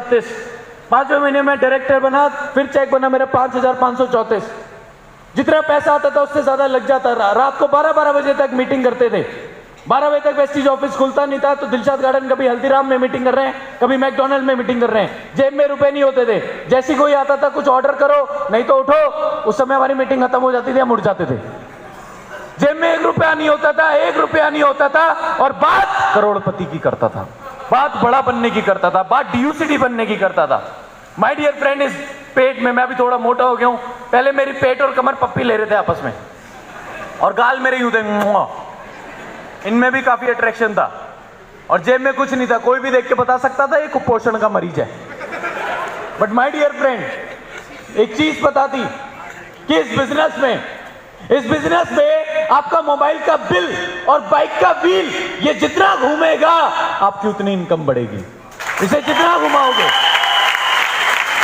336। 5वें महीने में डायरेक्टर बना, फिर चेक बना मेरा 5534। जितना पैसा आता था उससे ज्यादा लग जाता रहा। रात को 12-12 बजे तक मीटिंग करते थे। 12 बजे तक वेस्टिज ऑफिस खुलता नहीं था तो दिलशाद गार्डन कभी हल्दीराम में मीटिंग कर रहे हैं, कभी मैकडोनल्ड में मीटिंग कर रहे हैं। जेब में रुपए नहीं होते थे। जैसी कोई आता था कुछ ऑर्डर करो नहीं तो उठो। उस समय हमारी मीटिंग खत्म हो जाती थी, हम उठ जाते थे। जेब में 1 रुपया नहीं होता था, 1 रुपया नहीं होता था। और बात करोड़पति की करता था, बात बड़ा बनने की करता था, बात DUCD बनने की करता था। माय डियर फ्रेंड, इस पेट में मैं अभी थोड़ा मोटा हो गया हूं। पहले मेरी पेट और कमर पप्पी ले रहे थे आपस में, और गाल मेरे यूं थे, इनमें भी काफी अट्रैक्शन था। और जेब में कुछ नहीं था, कोई भी देख के बता सकता था ये कुपोषण का मरीज है। बट माय डियर फ्रेंड, एक चीज पता थी कि इस बिजनेस में आपका मोबाइल का बिल और बाइक का व्हील, ये जितना घूमेगा आपकी उतनी इनकम बढ़ेगी। इसे जितना घुमाओगे,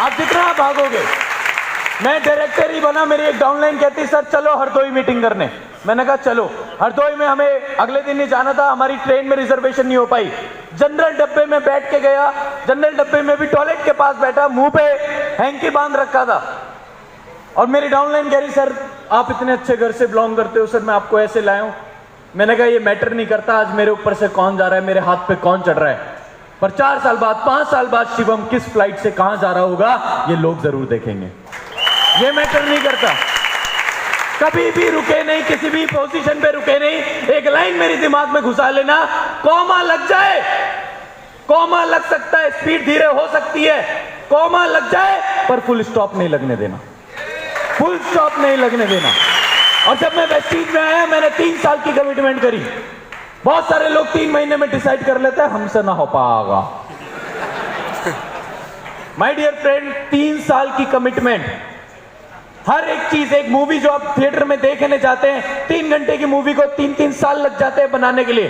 आप जितना भागोगे। मैं डायरेक्टर ही बना, मेरी एक डाउनलाइन कहती सर चलो हरदोई मीटिंग करने। मैंने कहा चलो। हरदोई में हमें अगले दिन ही जाना था, हमारी ट्रेन में रिजर्वेशन नहीं हो पाई। जनरल डब्बे में बैठ के गया, जनरल डब्बे में भी टॉयलेट के पास बैठा, मुंह पे हैंकी बांध रखा था। और मेरी डाउनलाइन कह रही सर आप इतने अच्छे घर से बिलोंग करते हो, सर मैं आपको ऐसे लाया हूं। मैंने कहा ये मैटर नहीं करता आज मेरे ऊपर से कौन जा रहा है, मेरे हाथ पे कौन चढ़ रहा है, पर 4 साल बाद 5 साल बाद शिवम किस फ्लाइट से कहां जा रहा होगा ये लोग जरूर देखेंगे। ये मैटर नहीं करता। कभी भी रुके नहीं, किसी भी पोजीशन पे रुके नहीं। एक लाइन मेरे दिमाग में घुसा लेना, कॉमा लग जाए, कॉमा लग सकता है, स्पीड धीरे हो सकती है, कॉमा लग जाए पर फुल स्टॉप नहीं लगने देना, फुल स्टॉप नहीं लगने देना। और जब मैं वेस्टीज में आया मैंने 3 साल की कमिटमेंट करी। बहुत सारे लोग 3 महीने में डिसाइड कर लेते हैं, हमसे ना हो पाएगा। माय डियर फ्रेंड, 3 साल की कमिटमेंट। हर एक चीज, एक मूवी जो आप थिएटर में देखने जाते हैं, 3 घंटे की मूवी को 3-3 साल लग जाते हैं बनाने के लिए।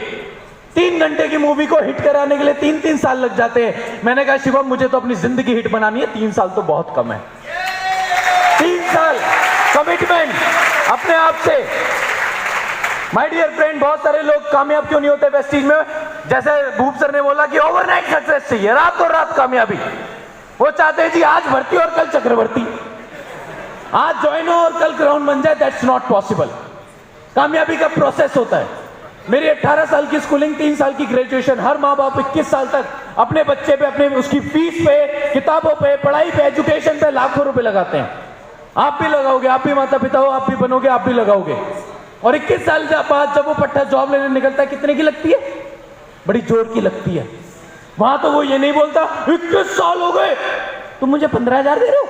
3 घंटे की मूवी को हिट कराने के लिए 3-3 साल लग जाते हैं। मैंने कहा शिवम मुझे तो अपनी जिंदगी हिट बनानी है, 3 साल तो बहुत कम है। 3 साल कमिटमेंट अपने आप से। माय डियर फ्रेंड, बहुत सारे लोग कामयाब क्यों नहीं होते वेस्टीज में? जैसे भूप सर ने बोला कि ओवरनाइट सक्सेस चाहिए, रातों रात कामयाबी। वो चाहते हैं जी आज भर्ती और कल चक्रवर्ती, आज ज्वाइन हो और कल ग्राउंड बन जाए। That's not possible. कामयाबी का प्रोसेस होता है। मेरी 18 साल की स्कूलिंग, 3 साल की ग्रेजुएशन। हर माँ बाप 21 साल तक अपने बच्चे पे, अपने उसकी फीस पे, किताबों पे, पढ़ाई पे, एजुकेशन पे लाखों रुपए लगाते हैं। आप भी लगाओगे, आप भी माता पिता हो, आप भी बनोगे, आप भी लगाओगे। और 21 साल बाद जब वो पट्टा जॉब लेने निकलता है, कितने की लगती है? बड़ी जोर की लगती है। वहां तो वो ये नहीं बोलता 21 साल हो गए तुम मुझे 15,000 दे रहे हो।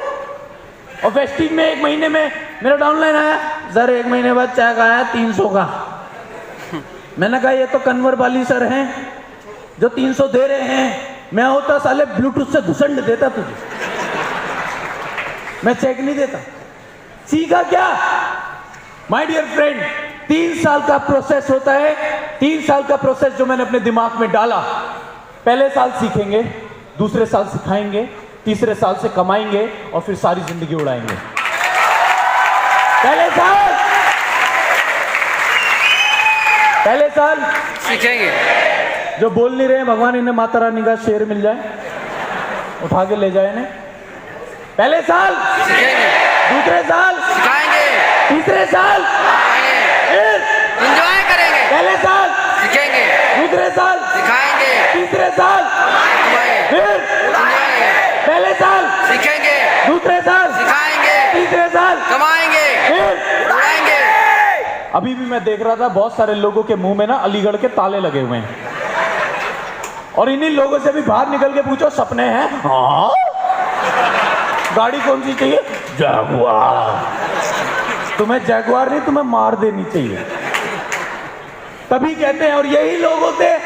और वेस्टीज में 1 महीने में मेरा डाउनलाइन आया, सर 1 महीने बाद चेक आया 300 का। मैंने कहा ये तो कन्वर वाली सर हैं जो 300 दे रहे हैं, मैं होता साले ब्लूटूथ से घुसंड देता तुझे, मैं चेक नहीं देता। सीखा क्या? माय डियर फ्रेंड, 3 साल का प्रोसेस होता है। 3 साल का प्रोसेस जो मैंने अपने दिमाग में डाला। पहले साल सीखेंगे, दूसरे साल सिखाएंगे, तीसरे साल से कमाएंगे और फिर सारी जिंदगी उड़ाएंगे। पहले साल सीखेंगे। जो बोल नहीं रहे हैं, भगवान इन्हें माता रानी का शेर मिल जाए, उठा के ले जाए इन्हें। पहले साल सीखेंगे, दूसरे साल सिखाएंगे, तीसरे साल एंजॉय करेंगे। पहले साल सीखेंगे, दूसरे साल सिखाएंगे, तीसरे साल फिर पहले साल सीखेंगे, दूसरे साल सिखाएंगे, तीसरे साल कमाएंगे, फिर उड़ाएंगे। अभी भी मैं देख रहा था बहुत सारे लोगों के मुंह में ना अलीगढ़ के ताले लगे हुए हैं। और इन्हीं लोगों से भी बाहर निकल के पूछो सपने हैं? हाँ। गाड़ी कौन सी चाहिए? जैगुआर। तुम्हें जैगुआर नहीं, तुम्हें मार देनी चाहिए। तभी कहते हैं, और यही लोग होते हैं,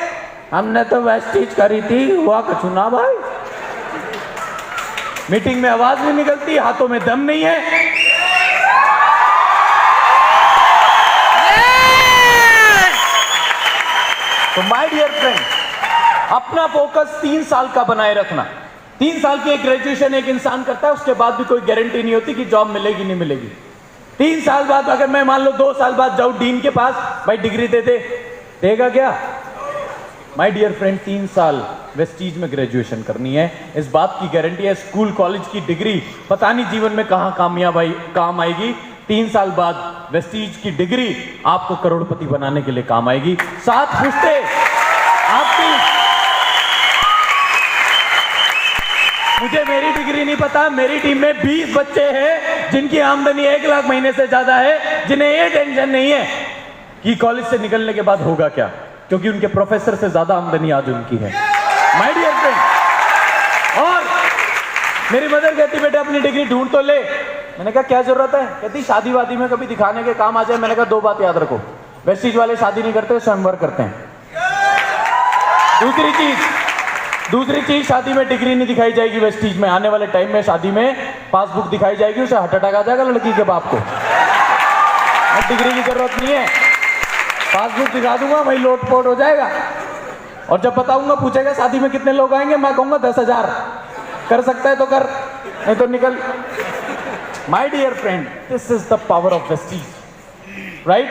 हमने तो वेस्टीज करी थी, हुआ कछु ना भाई। मीटिंग में आवाज नहीं निकलती, हाथों में दम नहीं है। तो माय डियर फ्रेंड, अपना फोकस 3 साल का बनाए रखना। 3 साल की एक ग्रेजुएशन एक इंसान करता है, उसके बाद भी कोई गारंटी नहीं होती कि जॉब मिलेगी नहीं मिलेगी। 3 साल बाद अगर मैं मान लो 2 साल बाद जाऊं डीन के पास, भाई डिग्री दे दे, देगा क्या? माय डियर फ्रेंड 3 साल वेस्टीज में ग्रेजुएशन करनी है, इस बात की गारंटी है। स्कूल कॉलेज की डिग्री पता नहीं जीवन में कहां काम आएगी। 3 साल बाद वेस्टीज की डिग्री आपको करोड़पति बनाने के लिए काम आएगी। 7 पुश्ते आपकी, मुझे मेरी डिग्री नहीं पता, मेरी टीम में 20 बच्चे हैं जिनकी आमदनी 1 लाख महीने से ज्यादा है, जिन्हें ये टेंशन नहीं है कि कॉलेज से निकलने के बाद होगा क्या, क्योंकि उनके प्रोफेसर से ज्यादा आमदनी आज उनकी है। माय डियर फ्रेंड, और मेरी मदर कहती बेटा अपनी डिग्री ढूंढ तो ले। मैंने कहा क्या जरूरत है? कहती शादी वादी में कभी दिखाने के काम आ जाए। मैंने कहा 2 बात याद रखो, वेस्टीज वाले शादी नहीं करते, स्वयंवर करते हैं। दूसरी चीज शादी में डिग्री नहीं दिखाई जाएगी वेस्टीज में। आने वाले टाइम में शादी में पासबुक दिखाई जाएगी, उसे हार्ट अटैक आ जाएगा लड़की के बाप को। डिग्री की जरूरत नहीं है, पासबुक दिखा दूंगा, वही लोटपोट हो जाएगा। और जब बताऊंगा पूछेगा शादी में कितने लोग आएंगे, मैं कहूंगा 10,000। कर सकता है तो कर, नहीं तो निकल। My dear friend, this is the power of Vestige, right.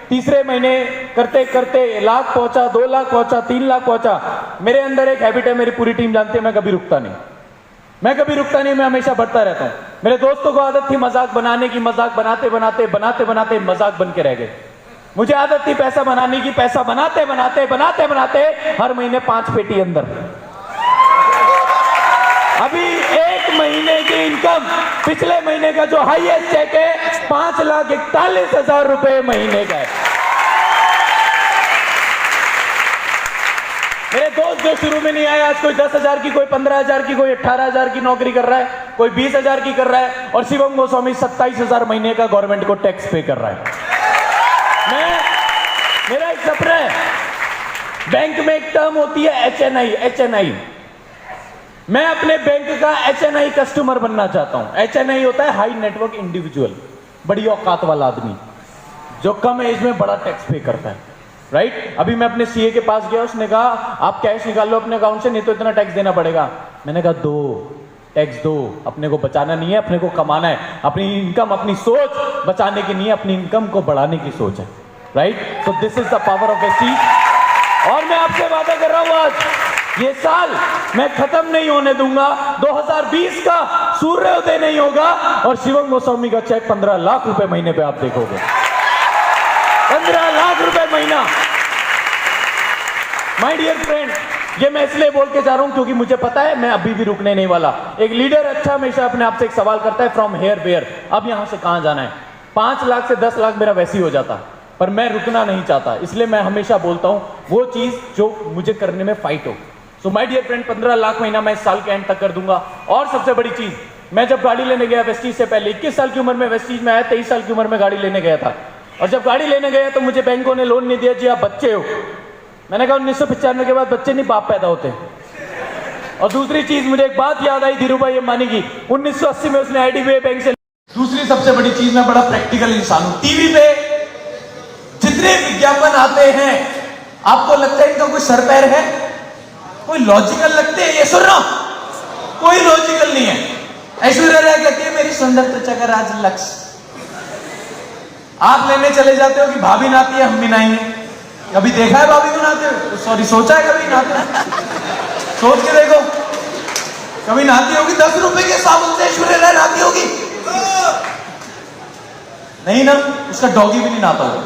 तीसरे महीने करते करते लाख पहुंचा, 2 लाख पहुंचा, 3 लाख पहुंचा। मेरे अंदर एक हैबिट है, मेरी पूरी टीम जानती है, मैं कभी रुकता नहीं, मैं हमेशा बढ़ता रहता हूं। मेरे दोस्तों को आदत थी मजाक बनाने की, मजाक बनाते बनाते मजाक बन के रह गए। मुझे आदत थी पैसा बनाने की, पैसा बनाते बनाते हर महीने 5 पेटी अंदर। अभी 1 महीने की इनकम, पिछले महीने का जो हाईएस्ट चेक है 5,41,000 रुपए महीने का है। मेरे दोस्त जो शुरू में नहीं आए, आज कोई 10,000 की, कोई 15,000 की, कोई 18,000 की नौकरी कर रहा है, कोई 20,000 की कर रहा है, और शिवम गोस्वामी 27,000 महीने का गवर्नमेंट को टैक्स पे कर रहा है। मेरा एक सपना है, बैंक में एक टर्म होती है HNI। मैं अपने बैंक का HNI कस्टमर बनना चाहता हूं। HNI होता है हाई नेटवर्क इंडिविजुअल, बड़ी औकात वाला आदमी जो कम एज में बड़ा टैक्स पे करता है, राइट। अभी मैं अपने CA के पास गया, उसने कहा आप कैश निकाल लो अपने अकाउंट से, नहीं तो इतना टैक्स देना पड़ेगा। मैंने कहा टैक्स दो, अपने को बचाना नहीं है, अपने को कमाना है। अपनी इनकम, अपनी सोच बचाने की नहीं है, अपनी इनकम को बढ़ाने की सोच है, right. So this is the power of Vestige. और मैं आपसे वादा कर रहा हूं, आज ये साल मैं खत्म नहीं होने दूंगा। 2020 का सूर्योदय नहीं होगा और शिवम गोस्वामी का चेक 15 लाख रुपए महीने पे आप देखोगे। 15 लाख रुपए महीना। माय डियर फ्रेंड, ये मैं इसलिए बोल के जा रहा हूं क्योंकि मुझे पता है मैं अभी भी रुकने नहीं वाला। एक लीडर अच्छा हमेशा अपने आप से एक सवाल करता है, फ्रॉम हेयर वेयर, अब यहां से कहां जाना है। 5 लाख से 10 लाख मेरा वैसे ही हो जाता, पर मैं रुकना नहीं चाहता। इसलिए मैं हमेशा बोलता हूं वो चीज जो मुझे करने में फाइट हो। So my dear friend, 15 lakh महीना मैं इस साल के एंड तक कर दूंगा। और सबसे बड़ी चीज, मैं जब गाड़ी लेने गया वेस्टीज से पहले, 21 साल की उम्र में वेस्टीज में आया, 23 साल की उम्र में गाड़ी लेने गया था। और जब गाड़ी लेने गया तो मुझे बैंकों ने लोन नहीं दिया, जी आप बच्चे हो। मैंने कहा 1995 के बाद बच्चे नहीं बाप पैदा होते। और दूसरी चीज, मुझे एक बात याद आई धीरूभाई अंबानी की, 1980 में उसने IDBI बैंक से। दूसरी सबसे बड़ी चीज, मैं बड़ा प्रैक्टिकल इंसान हूं। टीवी पे जितने विज्ञापन आते हैं, आपको लगता है इनका कोई सर पैर है? कोई लॉजिकल लगते हैं? ये सुन रहा हूं, कोई लॉजिकल नहीं है। ऐश्वर्या राय कहती है मेरी सुंदर त्वचा का राज लक्ष्य। आप लेने चले जाते हो कि भाभी नहाती है हम भी नहाएंगे। कभी देखा है भाभी को नहाते हो? सॉरी, सोचा है कभी नहाते? सोच के देखो, कभी नहाती होगी? 10 रुपए के साबुन से ऐश्वर्या राय नहाती होगी? नहीं ना, उसका डॉगी भी नहीं नहाता होगा।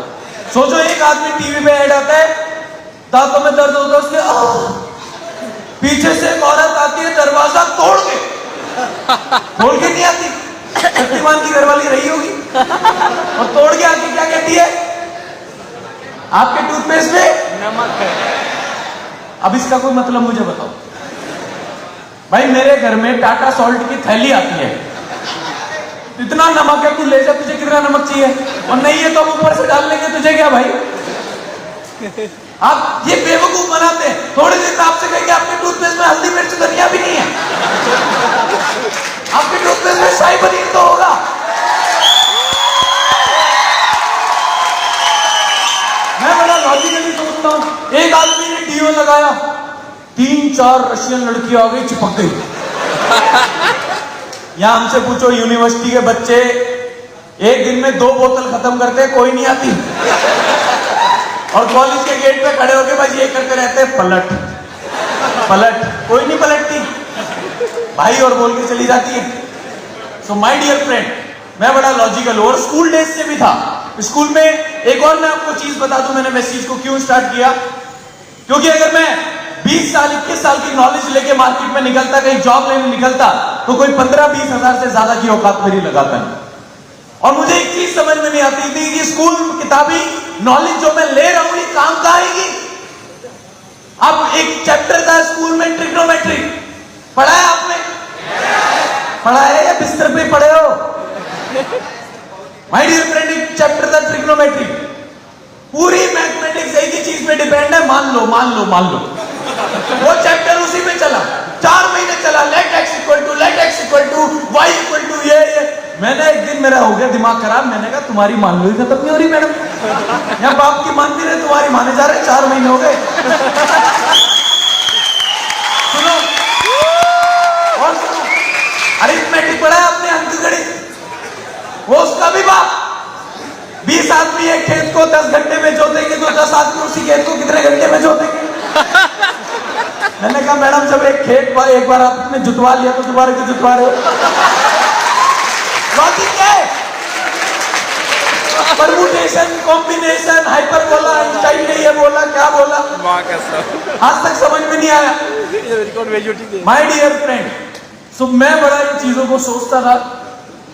सोचो, एक आदमी टीवी पे ऐड आता है, दांतों में दर्द होता है उसके, पीछे से एक औरत आती है दरवाजा तोड़ के, खोल के नहीं आती, शक्तिमान की घरवाली रही होगी, और तोड़ के आके क्या कहती है? आपके टूथपेस्ट में नमक है। अब इसका कोई मतलब मुझे बताओ भाई। मेरे घर में टाटा सॉल्ट की थैली आती है, इतना नमक है, तू ले जा, तुझे कितना नमक चाहिए? और नहीं है तो हम ऊपर से डाल लेंगे, तुझे क्या भाई? आप ये बेवकूफ बनाते हैं। थोड़े दिन में आपसे कहेंगे आपके टूथपेस्ट में हल्दी मिर्च धनिया भी नहीं है, आपके टूथपेस्ट में शाही पनीर तो होगा। मैं बड़ा लॉजिकली सोचता हूं। एक आदमी ने डीओ लगाया, 3-4 रशियन लड़की आ गई, चिपक गई। यहां हमसे पूछो, यूनिवर्सिटी के बच्चे एक दिन में 2 बोतल खत्म करते, कोई नहीं आती। और कॉलेज के गेट पे खड़े होके बस ये करते रहते हैं, पलट पलट, कोई नहीं पलटती भाई, और बोल के चली जाती है। सो माय डियर फ्रेंड, मैं बड़ा लॉजिकल हूं और स्कूल डेज से भी था। स्कूल में एक और मैं आपको चीज बता दूं, मैंने इस चीज को क्यों स्टार्ट किया, क्योंकि अगर मैं 20 साल 21 साल की नॉलेज लेके मार्केट में निकलता, कहीं जॉब लेने निकलता, तो कोई 15-20 हजार से ज्यादा की औकात मेरी लगाता नहीं। और मुझे एक चीज समझ में नहीं आती थी कि स्कूल किताबी नॉलेज जो मैं ले रहा हूं ये काम का आएगी। अब एक चैप्टर था स्कूल में, ट्रिग्नोमेट्री, पढ़ा है आपने? पढ़ा है या बिस्तर पे पढ़े हो? माय डियर फ्रेंड, एक चैप्टर था ट्रिग्नोमेट्री, पूरी मैथमेटिक्स एक ही चीज पे डिपेंड है, मान लो मान लो मान लो। वो चैप्टर उसी पे चला, 4 महीने चला, let x equal to y equal to ये। मैंने एक दिन, मेरा हो गया दिमाग खराब, मैंने कहा तुम्हारी मान लो ही खत्म नहीं हो रही मैडम, या बाप की मान नहीं रहे, तुम्हारी माने जा रहे, 4 महीने हो गए। सुनो और सुनो, अरिथमेटिक पढ़ा है आपने, अंकगणित, वो उसका भी बाप। 20 आदमी एक खेत को 10 घंटे में जोतेंगे, तो 10 आदमी उसी खेत को कितने घंटे में जोतेंगे? मैंने कहा मैडम, जब एक खेत पर एक बार आपने जुतवा लिया तो दोबारा क्यों जुतवा रहे हो? लॉजिक क्या है? परमुटेशन, कॉम्बिनेशन, हाइपरबोला, आइंस्टाइन ने ये बोला, क्या बोला, आज तक समझ में नहीं आया। माय डियर फ्रेंड, सो मैं बड़ा इन चीजों को सोचता था,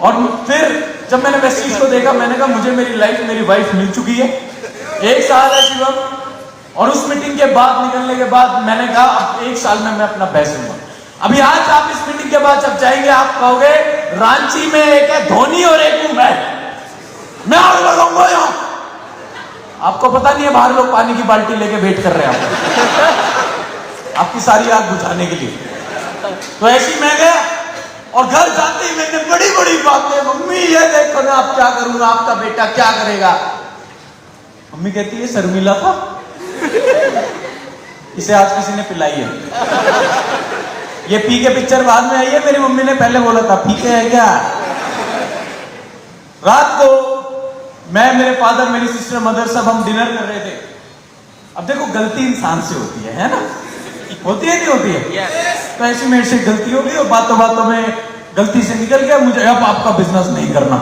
और फिर जब मैंने इस चीज को देखा, मैंने कहा मुझे मेरी लाइफ, मेरी वाइफ मिल चुकी है, 1 साल है शिवम, और उस मीटिंग के बाद, निकलने के बाद मैंने कहा अब 1 साल में मैं अपना बेस्ट दूंगा। अभी आज आप इस मीटिंग के बाद जब जाएंगे, आप कहोगे रांची में एक है धोनी और एक हूं मैं आग लगाऊंगा यहां। आपको पता नहीं है बाहर लोग पानी की बाल्टी लेके वेट कर रहे हैं आपकी सारी आग बुझाने के लिए। तो ऐसी मैं गया, और घर जाते ही मैंने बड़ी बड़ी बातें, मम्मी ये देखो ना, आप क्या करूंगा, आपका बेटा क्या करेगा। मम्मी कहती है शर्मिला था, इसे आज किसी ने पिलाई है, ये पी के पिक्चर बाद में आई है, मेरी मम्मी ने पहले बोला था पी के है क्या। रात को मैं, मेरे फादर, मेरी सिस्टर, मदर, सब हम डिनर कर रहे थे। अब देखो गलती इंसान से होती है ना, होती है नहीं होती है? तो ऐसी मेरे से गलती हो गई और बातों बातों में गलती से निकल गया, मुझे अब आपका बिजनेस नहीं करना।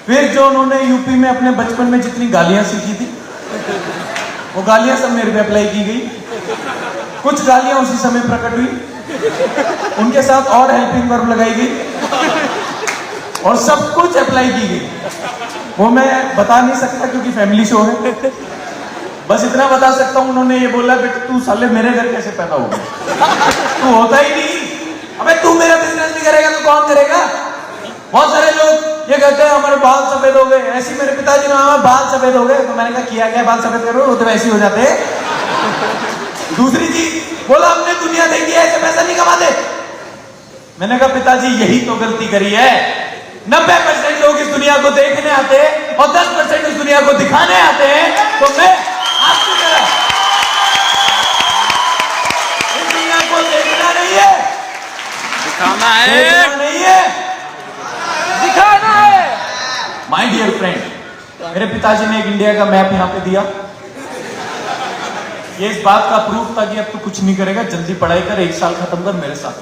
फिर जो उन्होंने यूपी में अपने बचपन में जितनी गालियां सीखी थी, वो गालियां सब मेरे पे अप्लाई की गई। कुछ गालियां उसी समय प्रकट हुई, उनके साथ और हेल्पिंग वर्ब लगाई गई, और सब कुछ अप्लाई की गई। वो मैं बता नहीं सकता क्योंकि फैमिली शो है, बस इतना बता सकता हूं, उन्होंने ये बोला बेटा तू साले मेरे घर कैसे पैदा हो गया, तू होता ही नहीं, अबे तू मेरा बिजनेस नहीं करेगा तो कौन करेगा। बहुत सारे लोग ये कहते हैं हमारे बाल सफेद हो गए, ऐसे मेरे पिताजी ने हमारे बाल सफेद हो गए, तो मैंने कहा किया क्या, बाल सफेद करो, वो तो वैसे ही हो जाते। दूसरी चीज बोला हमने दुनिया देखी है, ऐसे पैसा नहीं कमाते। मैंने कहा पिताजी यही तो गलती करी है, 90% लोग इस दुनिया को देखने आते हैं और 10% इस दुनिया को दिखाने आते हैं। तो मैं आपकी तरह इस दुनिया को देखना नहीं है, दिखाना है, देखना नहीं है, दिखाना है। माय डियर फ्रेंड, मेरे पिताजी ने एक इंडिया का मैप यहां पे दिया, ये इस बात का प्रूफ था कि अब तू कुछ नहीं करेगा, जल्दी पढ़ाई कर, 1 साल खत्म कर, मेरे साथ